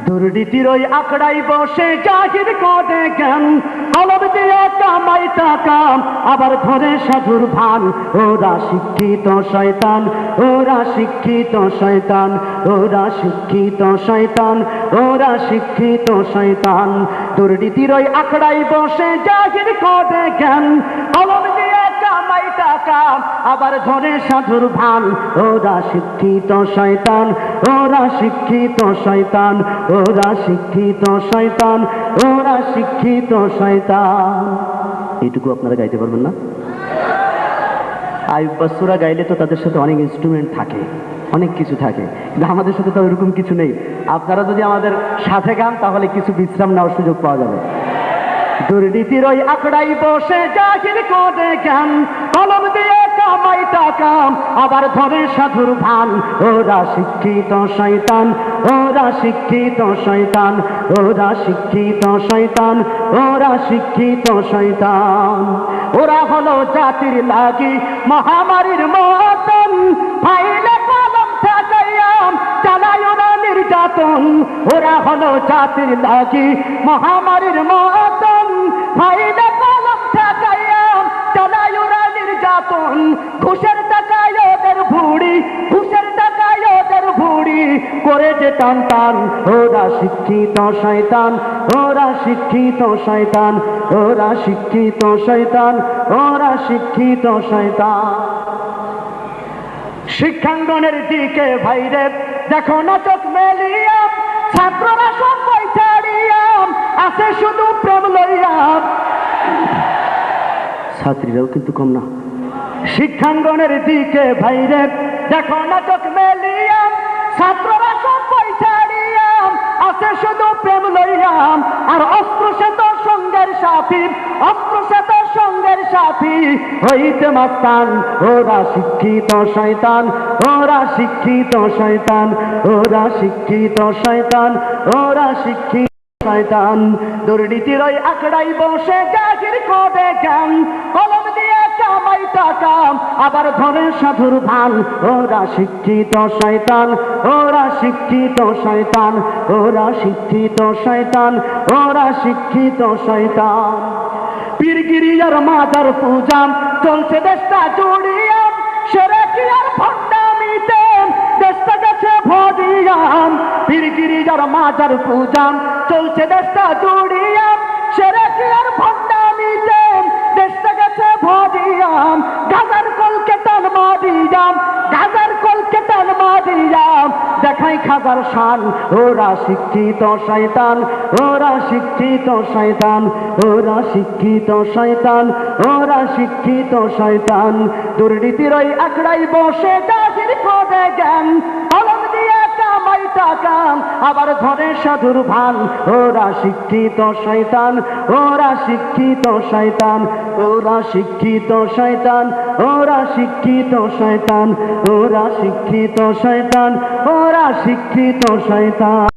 দুর্নীতির ওই আখড়াই বসে জাহির করে জ্ঞান, কলম দিয়ে কামাই টাকা আবার ধরে সাধুর ভান। ওরা শিক্ষিত শয়তান, ওরা শিক্ষিত শয়তান, ওরা শিক্ষিত শয়তান, ওরা শিক্ষিত শয়তান। দুর্নীতির ওই আখড়াই বসে জাহির করে জ্ঞান, কলম দিয়ে কামাই টাকা আবার ধরে সাধুর ভান। ওরা শিক্ষিত শয়তান, ওরা শিক্ষিত শয়তান, ওরা শিক্ষিত শয়তান, ওরা শিক্ষিত শয়তান। এইটুকু আপনারা গাইতে পারবেন না? আইয়ুব বা সূরা গাইলে তো তাদের সাথে অনেক ইনস্ট্রুমেন্ট থাকে, অনেক কিছু থাকে, কিন্তু আমাদের সাথে তো এরকম কিছু নেই। আপনারা যদি আমাদের সাথে গান তাহলে কিছু বিশ্রাম নেওয়ার সুযোগ পাওয়া যাবে। দুর্নীতির ওই আখড়াই বসে জাহির করে জ্ঞান, কলম দিয়ে কামাই টাকা আবার ধরে সাধুর ভান। ওরা শিক্ষিত শয়তান, ওরা শিক্ষিত শয়তান, ওরা শিক্ষিত শয়তান, ওরা শিক্ষিত শয়তান। ওরা হলো জাতির লাগি মহামারীর মতন, ফাইলে কলম ঠেকাইয়া চালায় ওরা নির্যাতন। ওরা হলো জাতির লাগি মহামারীর মতন, ফাইলে কলম ঠেকাইয়া চালায় ওরা নির্যাতন। ঘুষের টাকায় ওদের ভুড়ি, ঘুষের টাকায় ওদের ভুড়ি করে যে টান টান। ওরা শিক্ষিত শয়তান, ওরা শিক্ষিত শয়তান, ওরা শিক্ষিত শয়তান, ওরা শিক্ষিত শয়তান। শিক্ষাঙ্গনের দিকে ভাইরে দেখো না চোখ মেলিয়া, ছাত্ররা সব বই ছাড়িয়া আছে শুধু প্রেম লইয়া। ছাত্রীরাও কিন্তু কম না। শিক্ষাঙ্গনের দিকে ভাইরে দেখো না চোখ মেলিয়া, ছাত্ররা সব বই ছাড়িয়া আছে শুধু প্রেম লইয়া। আর অস্ত্র সে তো সঙ্গের সাথী, অস্ত্র সে তো সঙ্গের সাথী হইতে মাস্তান। ওরা শিক্ষিত শয়তান, ওরা শিক্ষিত শয়তান, ওরা শিক্ষিত শয়তান, ওরা শিক্ষিত শয়তান। দুর্নীতির ওই আখড়াই বসে জাহির করে জ্ঞান, কলম দিয়ে কামাই টাকা আবার ধরে সাধুর ভান। ওরা শিক্ষিত শয়তান, ওরা শিক্ষিত শয়তান, ওরা শিক্ষিত শয়তান, ওরা শিক্ষিত শয়তান। পীরগিরিয়ার মাদার পূজা চলছে দেশটা জুড়িয়া, সেরেকি আর ভণ্ডামিতে দেশটা গেছে ভরিয়া। পীরগিরিয়ার মাদার পূজা চলছে দেশটা জুড়িয়া, সেরেকি আর ভণ্ডামিতে দেশটা গেছে ভরিয়া। গাজার কলকে টান মারিয়া, গাজার কলকে টান মারিয়া দেখাই খাজার শান। ওরা শিক্ষিত শয়তান, ওরা শিক্ষিত শয়তান, ওরা শিক্ষিত শয়তান, ওরা শিক্ষিত শয়তান। দুর্নীতির ওই আখড়াই বসে জাহির করে জ্ঞান, কলম দিয়ে কামাই টাকা আবার ধরে সাধুর ভান। ওরা শিক্ষিত শয়তান, ওরা শিক্ষিত শয়তান, ওরা শিক্ষিত শয়তান, ওরা শিক্ষিত শয়তান, ওরা শিক্ষিত শয়তান, ওরা শিক্ষিত শয়তান।